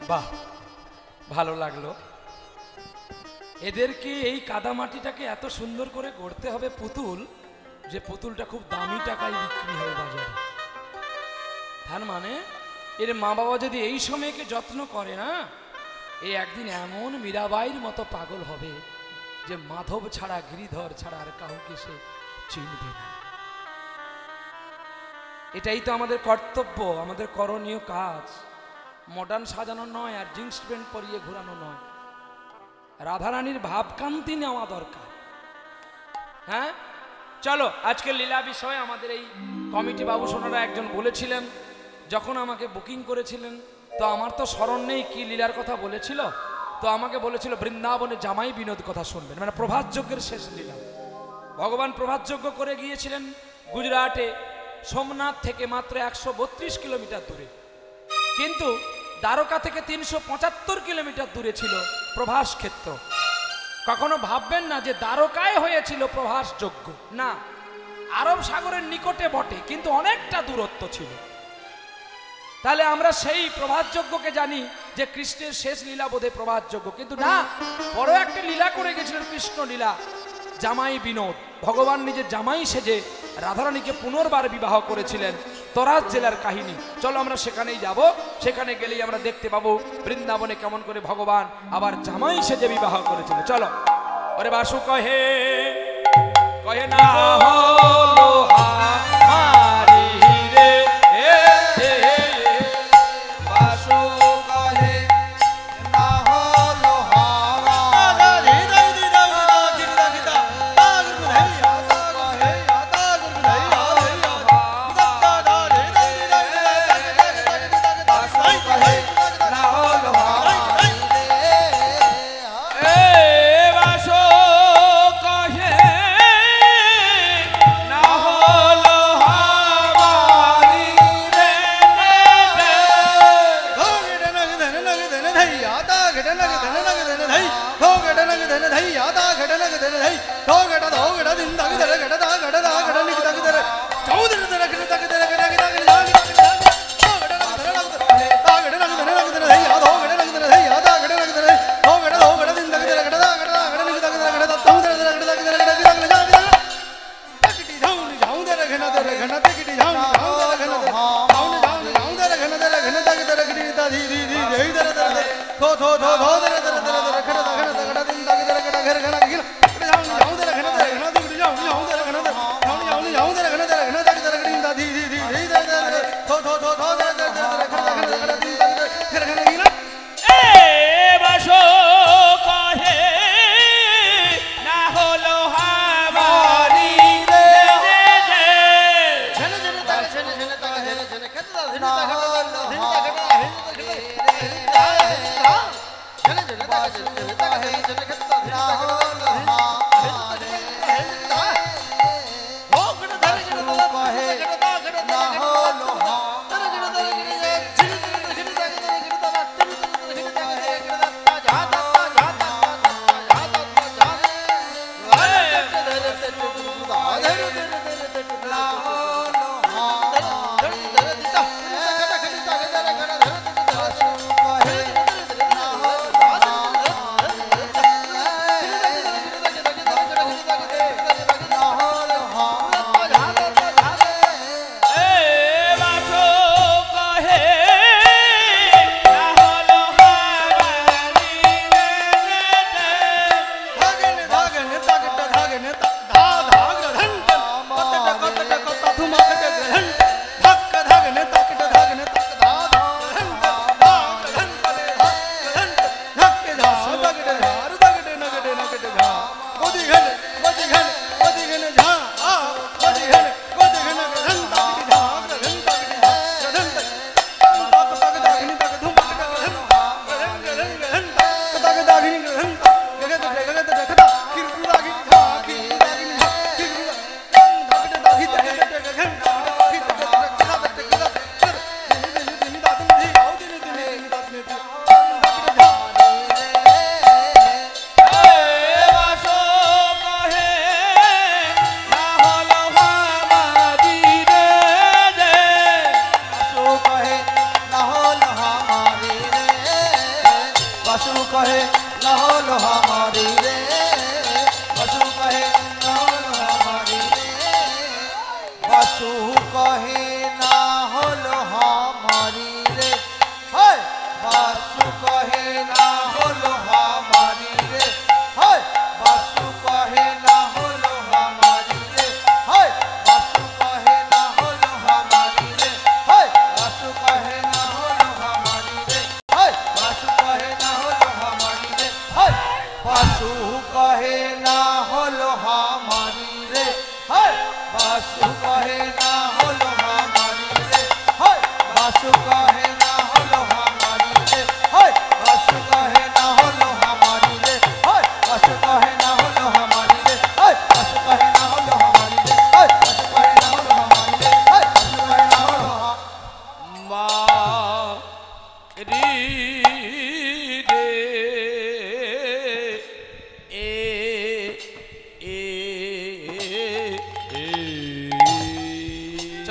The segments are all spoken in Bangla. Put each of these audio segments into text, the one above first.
বাহ, ভালো লাগলো। এদেরকে এই কাদামাটিটাকে এত সুন্দর করে গড়তে হবে পুতুল, যে পুতুলটা খুব দামি টাকায় বিক্রি হবে বাজারে। তার মানে এর মা বাবা যদি এই সময়কে যত্ন করে না, এই একদিন এমন মীরাবাইয়ের মতো পাগল হবে যে মাধব ছাড়া, গিরিধর ছাড়া আর কাউকে সে চিনবে না। এটাই তো আমাদের কর্তব্য, আমাদের করণীয় কাজ। মডার্ন সাজানো নয়, আর জিন্স প্যান্ট পরিয়ে ঘোরানো নয়। রাধারানীর ভাবকান্তি নেওয়া দরকার। হ্যাঁ, চলো আজকের লীলা বিষয়ে আমাদের এই কমিটি বাবু সোনারা একজন বলেছিলেন, যখন আমাকে বুকিং করেছিলেন, তো আমার তো স্মরণ নেই কি লীলার কথা বলেছিল। তো আমাকে বলেছিল বৃন্দাবনে জামাই বিনোদ কথা শুনবেন, মানে প্রভাত যজ্ঞের শেষ লীলা। ভগবান প্রভাত যজ্ঞ করে গিয়েছিলেন গুজরাটে, সোমনাথ থেকে মাত্র 132 কিলোমিটার দূরে, কিন্তু দ্বারকা থেকে 375 কিলোমিটার দূরে ছিল প্রভাস ক্ষেত্র। কখনো ভাববেন না যে দ্বারকায় হয়েছিল প্রভাস যজ্ঞ, না, আরব সাগরের নিকটে বটে, কিন্তু অনেকটা দূরত্ব ছিল। তাহলে আমরা সেই প্রভাত যজ্ঞকে জানি যে কৃষ্ণের শেষ লীলা বোধে প্রভাত যজ্ঞ, কিন্তু না, বড় একটা লীলা করে গেছিলেন কৃষ্ণ লীলা, জামাই বিনোদ। ভগবান নিজের জামাই সেজে রাধারানীকে পুনর্বার বিবাহ করেছিলেন, তরাজ জেলার কাহিনী। চলো আমরা সেখানেই যাব, সেখানে গেলেই আমরা দেখতে পাবো বৃন্দাবনে কেমন করে ভগবান আবার জামাই সেজে বিবাহ করেছিল। চলো। ওরে বাসু কহে কহে না হলো হারি রে, বাসু কহে না হলো হারি।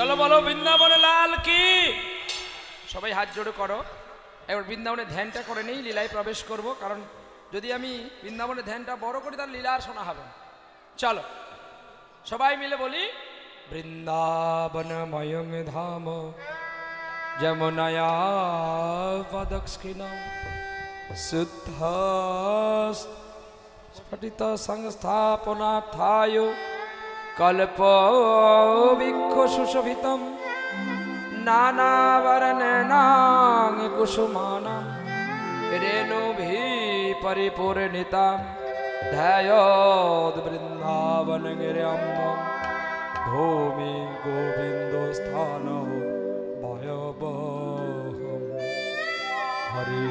চলো বলো বৃন্দাবনে লাল কি। সবাই হাত জোড়ে করো। এবার বৃন্দাবনে ধ্যানটা করে নেই, লীলায় প্রবেশ করব। কারণ যদি আমি বৃন্দাবনে ধ্যানটা বড় করি তাহলে লীলা আর শোনা হবে না। চলো সবাই মিলে বলি, বৃন্দাবনময়ং ধাম যমুনায়া পদস্খিনম শুদ্ধ স্ফটিত সংস্থাপনার্থায় কল্পবৃক্ষ সুশোভিতম নানাবর্ণানাং কুসুমানাং রেণুভিঃ পরিপূর্ণিতাম ধ্যায়োৎ বৃন্দাবনগিরিম্ব ভূমি গোবিন্দস্থান ভয়াবহম। হরে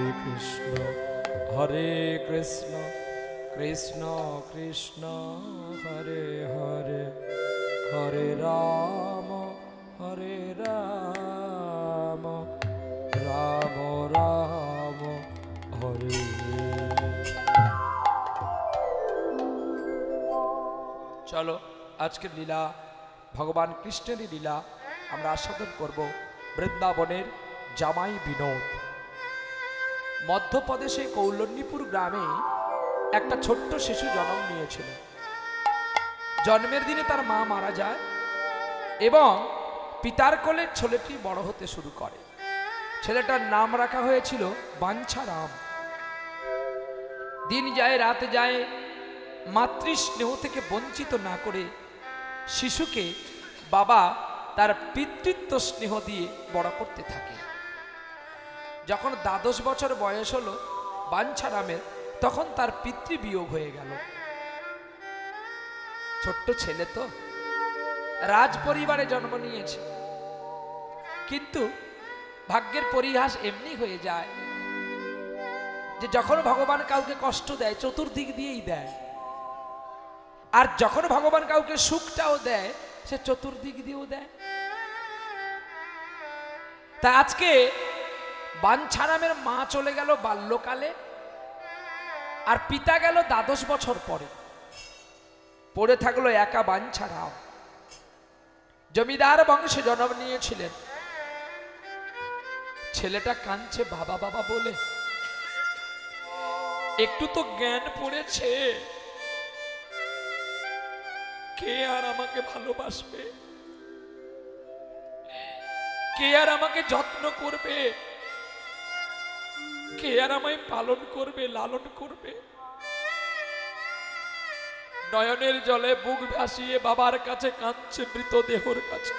কৃষ্ণ কৃষ্ণ কৃষ্ণ হরে হরে, হরে রাম রাম রাম হরে। চলো আজকের লীলা, ভগবান কৃষ্ণেরই লীলা আমরা আস্বাদন করব। বৃন্দাবনের জামাই বিনোদ। মধ্যপ্রদেশে কৌলন্যপুর গ্রামে একটা ছোট্ট শিশু জন্ম নিয়েছিল। জন্মের দিনে তার মা মারা যায় এবং পিতার কোলে ছেলেটি বড় হতে শুরু করে। ছেলেটার নাম রাখা হয়েছিল বাঞ্ছারাম। দিন যায় রাত যায়, মাতৃস্নেহ থেকে বঞ্চিত না করে শিশুকে বাবা তার পিতৃত্ব স্নেহ দিয়ে বড় করতে থাকে। যখন 12 বছর বয়স হলো বাঞ্ছারামের, তখন তার পিতৃবিয়োগ হয়ে গেল। ছোট্ট ছেলে তো, রাজ পরিবারে জন্ম নিয়েছে, কিন্তু ভাগ্যের পরিহাস এমনি হয়ে যায় যে যখন ভগবান কাউকে কষ্ট দেয় চতুর্দিক দিয়েই দেয়, আর যখন ভগবান কাউকে সুখটাও দেয় সে চতুর্দিক দিয়েও দেয়। তা আজকে বাঞ্ছারামের মা চলে গেল বাল্যকালে, আর পিতা গেল 12 বছর পরে। পড়ে থাকলো একা বাঞ্ছারাম। জমিদার বংশে জন্ম নিয়েছিলেন। ছেলেটা কাঁদছে বাবা বাবা বলে। একটু তো জ্ঞান পড়েছে, কে আর আমাকে ভালোবাসবে, কে আর আমাকে যত্ন করবে, কে আর আমায় পালন করবে, লালন করবে। নয়নের জলে বুক ভাসিয়ে বাবার কাছে কাঁদছে, মৃতদেহর কাছে।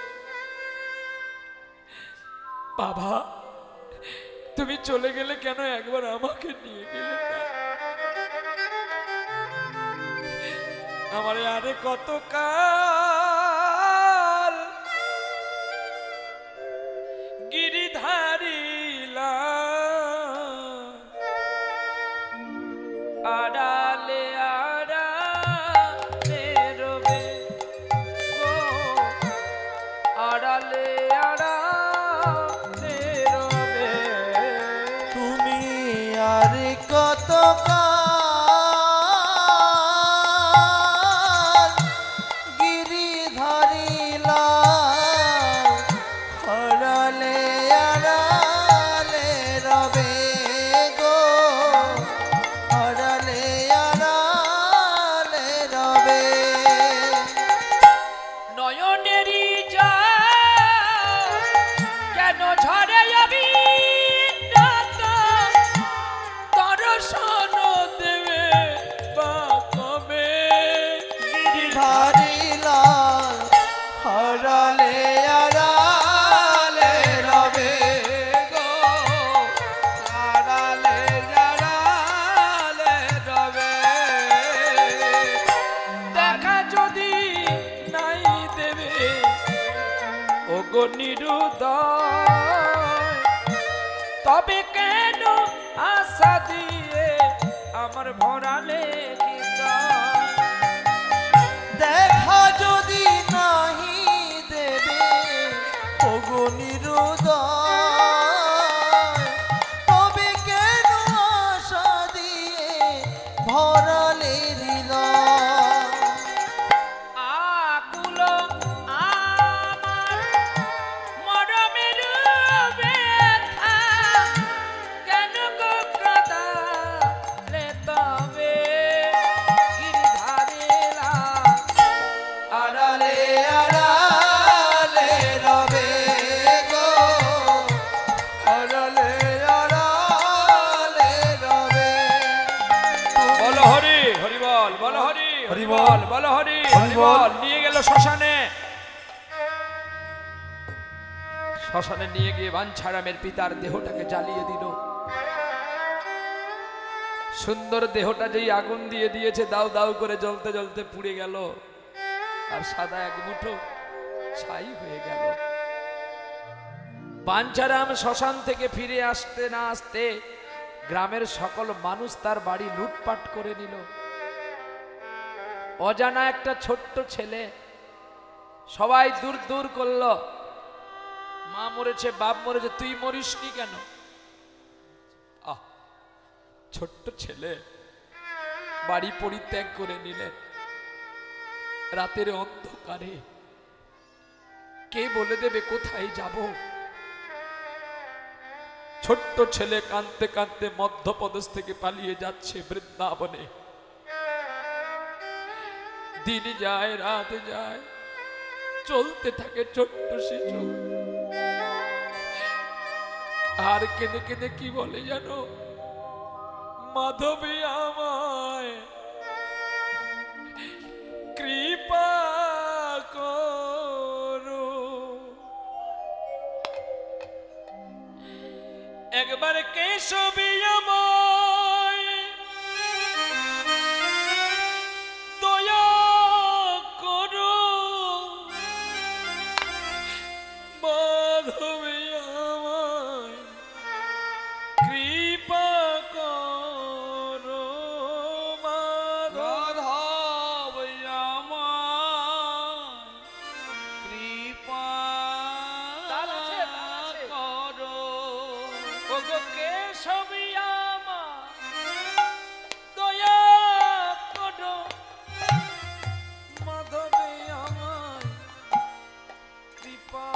বাবা তুমি চলে গেলে কেন একবার আমাকে নিয়ে গেলে না? আমারে আরে কত কাল গিরিধারিলা আড়ালে আড়ালে রবে গো, আড়ালে আড়ালে রবে তুমি আর কত কাল গিরিধারিলা আড়ালে আড়ালে রবে গো, আড়ালে আড়ালে রবে। নয়নেরই যা কেন ঝরে দর্শন দেবে বা কবে? গিরিধারিলা আড়ালে আড়ালে রবে গো, আড়ালে আড়ালে রবে। দেখা যদি নাই দেবে ওগো নিরুদয়, তবে কেন আশা দিয়ে আমার ভরালে হৃদয়? দেখা যদি নাহি দেবে ওগো নিরুদয়, তবে কেন আশা দিয়ে ভরালে হৃদয়? আকুল আমার আড়ালে আড়ালে রবে গো, আড়ালে আড়ালে রবে। বলো হরি হরি বল, বলো হরি হরি বল, বল। বলো হরি হরি হরি বল। বল। নিয়ে গেল শ্মশানে, শ্মশানে নিয়ে গিয়ে বাঞ্ছারামের পিতার দেহটাকে জ্বালিয়ে দিল। সুন্দর দেহটা যেই আগুন দিয়ে দিয়েছে, দাউ দাউ করে জ্বলতে জ্বলতে পুড়ে গেল, আর সাদা এক মুঠো ছাই হয়ে গেল। বাঞ্ছারাম শ্মশান থেকে ফিরে আসতে না আসতে গ্রামের সকল মানুষ তার বাড়ি লুটপাট করে নিল। অজানা একটা ছোট্ট ছেলে, সবাই দূর দূর করলো, মা মরেছে, বাপ মরেছে, তুই মরিসনি কেন? আহ, ছোট্ট ছেলে বাড়ি পরিত্যাগ করে নিলেন। রাতের অন্ধকারে কে বলে দেবে কোথায় যাব? ছোট্ট ছেলে কাঁদতে কাঁদতে মধ্যপ্রদেশ থেকে পালিয়ে যাচ্ছে বৃন্দাবনে। দিন যায় রাত যায়, চলতে থাকে ছোট্ট শিশু। আর কেঁদে কেঁদে কি বলে জানো? মাধবী আমায় কৃপা করো, একবার কেশবী আমায় দয়া করো, মাধবী আমায় কৃপা করো, মাধব আমায় কৃপা করো। ওগো কেশবী আমায় দয়া করো, মাধবী আমায় কৃপা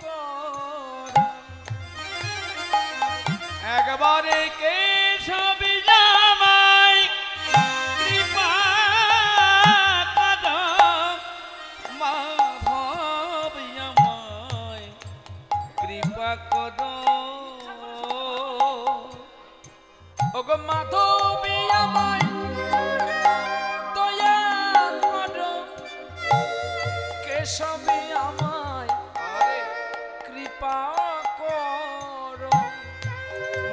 করো। একবারে কেশবী আমায় কৃপা করো, মাধবী আমায় কৃপা করো। ওগো মাধবী আমায় দয়া করো, কেশবী আমায় কৃপা করো,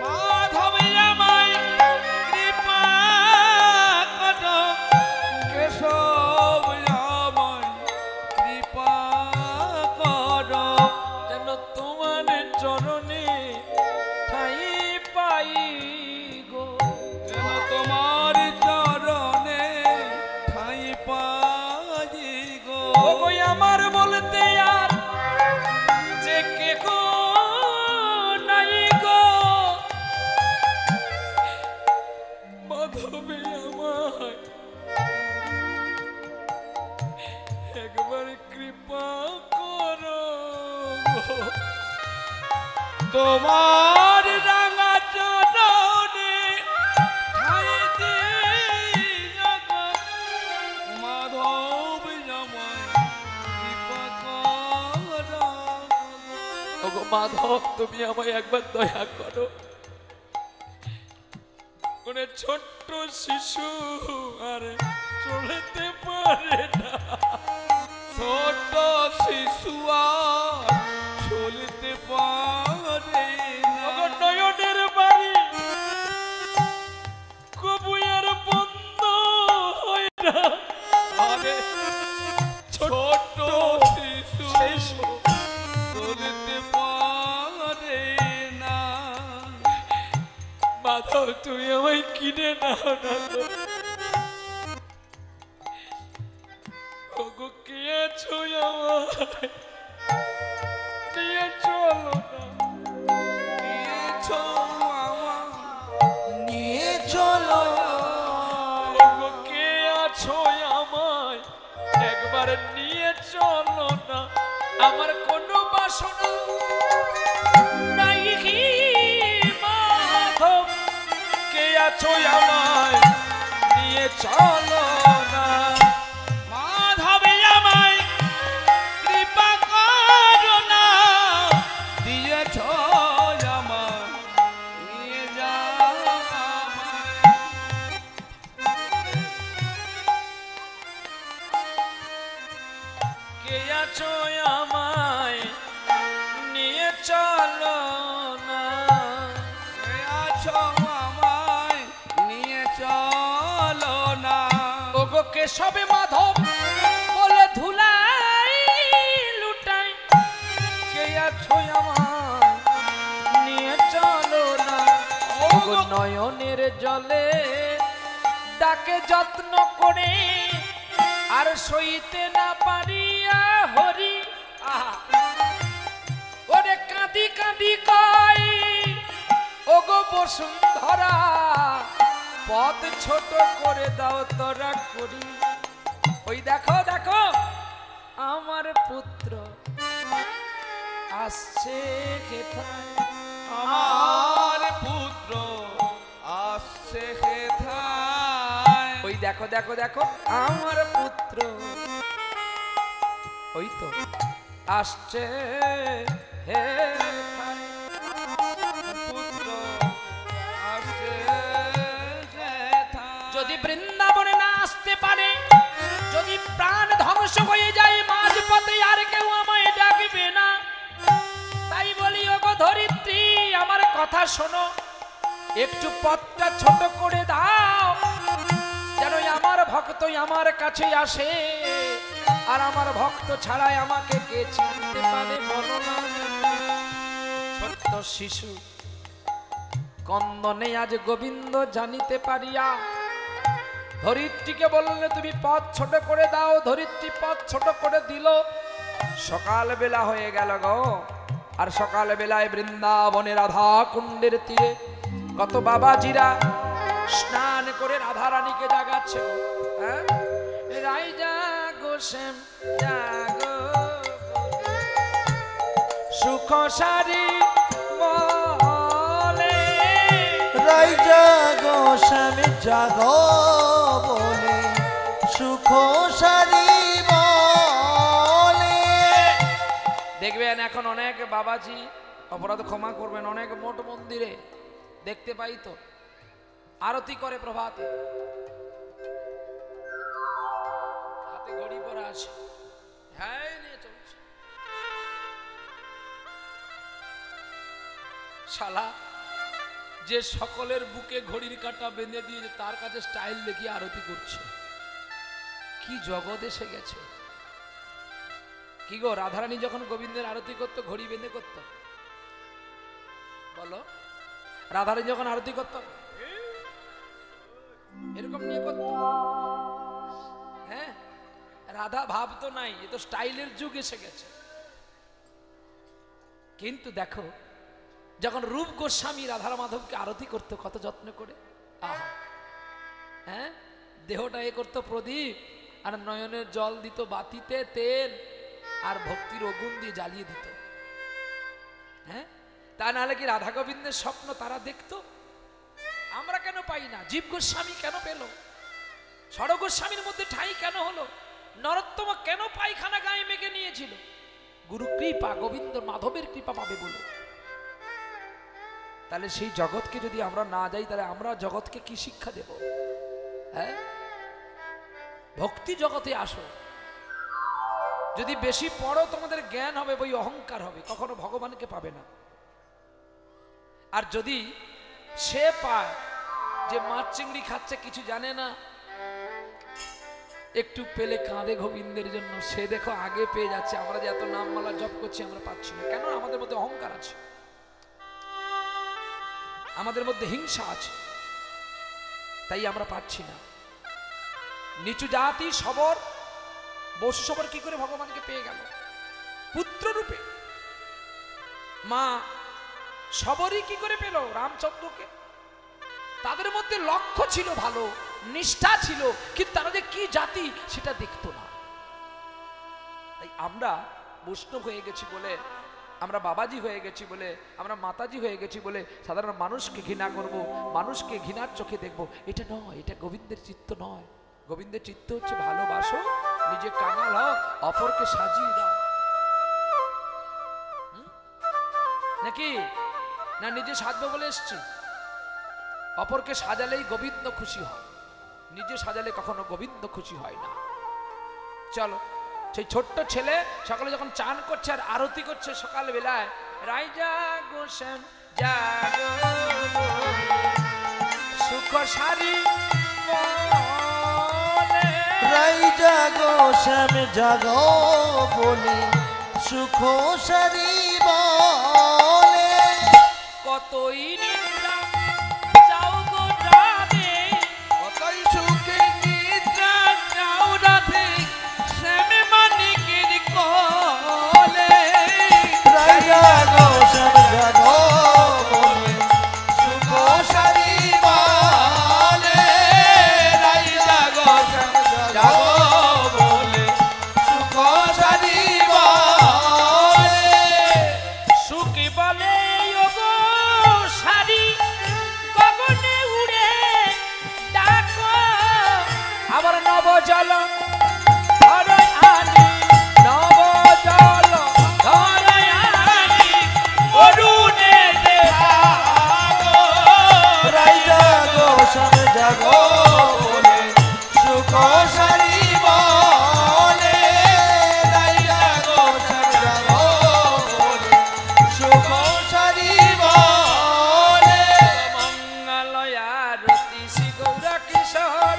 মাধবী আমায় কৃপা করো, কেশব আমায় কৃপা করো। যেন তোমার চরণে ঠাই পাই গো, যেন তোমার চরণে ঠাঁই পাই গো। ওগো আমার বলতে আর যে কে গো নাই গো, মাধবী আমায় একবার কৃপা করো গো। তোমার রাঙা চরণে ঠাঁই দিও গো। মাধব আমায় কৃপা করো। ওগো মাধব, তুমি আমায় একবার দয়া করো। কোনে ছোট্ট শিশু আর চলতে পারে না, ছোট শিশু আর চলতে পারে না। ওগো নয়নের বাড়ি কবু আর বন্ধ হয় না, আরে ছোট শিশু চলতে পারে না। মাধব তুমি আমায় কিনে নাও না গো। ওগো কে আছো আমায় নিয়ে চলো না, নিয়ে চলো আমায়, নিয়ে চলো। ওগো কে আছো আমায় একবার নিয়ে চলো না। আমার কোনো বাসনা নাই কি মাধব, কে আছো আমায় নিয়ে চলো না। মাধবী আমায় আছো আমায় নিয়ে চলো না, কে আছো আমায় নিয়ে চলো না। ওগো কেশবে মাধব বলে ধুলাই লুটাই, কে আছো আমায় নিয়ে চলো না। ওগো নয়নের জলে ডাকে যত্ন করে আর সইতে না পারিয়া হরি, আহা ওরে কাঁদি কাঁদি কই ওগো বসুন্ধরা, পথ ছোট করে দাও তোরা করি। ওই দেখো দেখো আমার পুত্র আসছে কোথায়, আমার পুত্র আসছে হেথায়। ওই দেখো দেখো দেখো আমার পুত্র, ওই তো আসছে হে পুত্র আসছে হেথায়। যদি বৃন্দাবনে না আসতে পারে, যদি প্রাণ ধ্বংস হয়ে যায় মাঝপথে, আর কেউ আমায় ডাকবে না। তাই বলি ওগো ধরিত্রী আমার কথা শোনো, একটু পথটা ছোট করে দাও, যেন আমার ভক্ত আমার কাছে আসে। আর আমার ভক্ত ছাড়াই আমাকে কে চিনতে পারে বলো না। ছোট্ট শিশু কন্দনে আজ গোবিন্দ জানিতে পারিয়া ধরিত্রীকে বললে তুমি পথ ছোট করে দাও। ধরিত্রী পথ ছোট করে দিল। সকাল বেলা হয়ে গেল গো। আর সকাল বেলায় বৃন্দাবনে রাধা কুণ্ডের তীরে কত বাবাজিরা স্নান করে রাধা রানীকে জাগাচ্ছে। হ্যাঁ, রাই জাগো শ্যাম জাগো, সুখ সারি বলে, রাই জাগো স্বামী জাগো বলে, সুখ সারি বলে। দেখবেন এখন অনেক বাবাজি, অপরাধ ক্ষমা করবেন, অনেক মঠ মন্দিরে দেখতে পাই তো আরতি করে প্রভাতে, হাতে ঘড়ি পরা আছে, হ্যাঁ নিয়ে চলছে। শালা যে সকলের বুকে ঘড়ির কাঁটা বেঁধে দিয়ে তার কাছে স্টাইল দেখিয়ে আরতি করছে, কি জগৎ এসে গেছে। কি গো, রাধারানী যখন গোবিন্দের আরতি করতো ঘড়ি বেঁধে করতো? বলো, রাধারানী যখন আরতি করতো এরকম নিয়ে করতো? হ্যাঁ, রাধা ভাব তো নাই, এ তো স্টাইলের যুগ এসে গেছে। কিন্তু দেখো যখন রূপ গোস্বামী রাধার মাধবকে আরতি করতো কত যত্ন করে, আহা, হ্যাঁ, দেহটা এ করতো প্রদীপ, আর নয়নের জল দিত বাতিতে তেল, আর ভক্তির অগুন দিয়ে জ্বালিয়ে দিত। হ্যাঁ, তা নাহলে কি রাধা গোবিন্দের স্বপ্ন তারা দেখতো? আমরা কেন পাই না? জীব গোস্বামী কেন পেল? ষড় গোস্বামীর মধ্যে ঠাঁই কেন হলো? নরোত্তম কেন পায়খানা গায়ে মেখে নিয়েছিল? গুরু কৃপা, গোবিন্দ মাধবের কৃপা পাবে বলে। তাহলে সেই জগৎকে যদি আমরা না যাই, তাহলে আমরা জগৎকে কি শিক্ষা দেব? হ্যাঁ, ভক্তি জগতে আসো। যদি বেশি পড়ো তোমাদের জ্ঞান হবে, বই অহংকার হবে, কখনো ভগবানকে পাবে না। আর যদি সে পায় যে মাছ চিংড়ি খাচ্ছে কিছু জানে না, একটু পেলে কাঁদে গোবিন্দের জন্য, সে দেখো আগে পেয়ে যাচ্ছে। আমরা যে এত নামমালা জপ করছি আমরা পাচ্ছি না কেন? আমাদের মধ্যে অহংকার আছে, আমাদের মধ্যে হিংসা আছে, তাই আমরা পাচ্ছি না। নিচু জাতি সবর, বৈষ্ণবর কি করে ভগবানকে পেয়ে গেল? পুত্র রূপে। মা সবরই কি করে পেল রামচন্দ্রকে? তাদের মধ্যে লক্ষ্য ছিল ভালো, নিষ্ঠা ছিল, কিন্তু তারা যে কি জাতি সেটা দেখতো না। তাই আমরা বৈষ্ণব হয়ে গেছি বলে, আমরা বাবাজি হয়ে গেছি বলে, আমরা মাতাজি হয়ে গেছি বলে সাধারণ মানুষকে ঘৃণা করব, মানুষকে ঘৃণার চোখে দেখব, এটা নয়, এটা গোবিন্দের চিত্ত নয়। গোবিন্দের চিত্ত হচ্ছে ভালোবাসো, নিজে কাঙাল হও, অপরকে সাজিয়ে দাও। নাকি না নিজে সাজবো বলে এসছি? অপরকে সাজালেই গোবিন্দ খুশি হয়, নিজে সাজালে কখনো গোবিন্দ খুশি হয় না। চলো সেই ছোট্ট ছেলে সকালে যখন চান করছে আর আরতি করছে সকাল বেলায়, রাইজা গোসেন জাগো সুখ সারি বলে, রাইজা গো শ্যাম জাগো বলে সুখ সারি বলে, কতই নিদ্রা যাও গো রাধে, কতই সুখে নিদ্রা যাও রাধে, শ্যামে মানিকের কোলে। রাইজা গো শ্যাম জাগো বলে সুখ সারি বলে, রাইজা গো শ্যাম জাগো বলে সুখ সারি বলে, সুখী বলে ওগো সারি গগনে উড়ে ডাকো, আবার নব জল ধরে আনি, নব জল ধরে আনি অরুণে দেখাগো, রাইজা গো শ্যাম জাগো বলে সুখ সারি বলে, রাইজা গো শ্যাম জাগো বলে সুখ সারি বলে, মঙ্গল আরতি শ্রী গৌর কিশোর,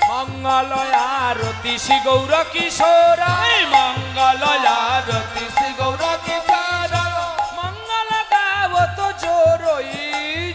মঙ্গল আরতি শ্রী গৌর কিশোর, মঙ্গল আরতি শ্রী গৌর কিশোর, মঙ্গল গাবত জোরই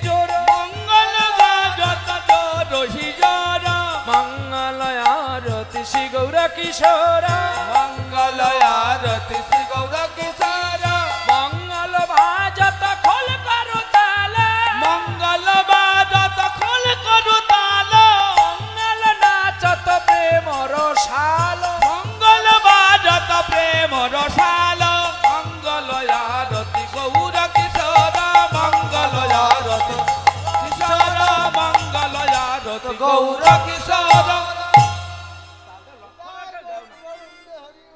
জোর, মঙ্গল গাজত রহি জর, মঙ্গল আরতি শ্রী গৌর কিশোর, মঙ্গল আরতি শ্রী গৌর কিশোর, মঙ্গল ভাজত খোল করো তাল, মঙ্গল বাজত খোল করু তাল, মঙ্গল নাচত প্রেম রসাল, মঙ্গল বাজত প্রেম রসাল, মঙ্গল আরতি গৌর কিশোর, মঙ্গল আরতি কিশোর, মঙ্গল আরতি গৌর কিশোর।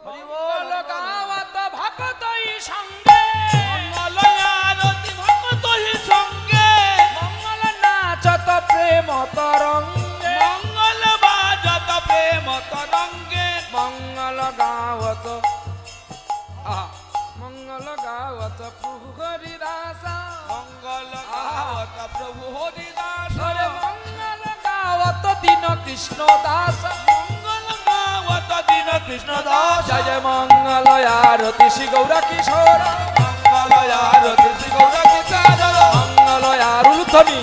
মঙ্গল গাওয়াত ভক্তই সঙ্গে, মঙ্গল আরতি ভক্তই সঙ্গে, মঙ্গল নাচত প্রেম তরঙ্গে, মঙ্গল বাজত প্রেম তরঙ্গে, মঙ্গল গাওয়াত মঙ্গল গাওয়াত প্রভু হরিদাসা, মঙ্গল গাওত প্রভু হরিদাস, হরে মঙ্গল গাওয়াত দীন কৃষ্ণ দাস, মঙ্গল গাওত দীন কৃষ্ণ দাস, জয় জয় মঙ্গল আরতি শ্রী গৌর কিশোর, মঙ্গল আরতি শ্রী গৌর কিশোর, মঙ্গল আরুল ধ্বনি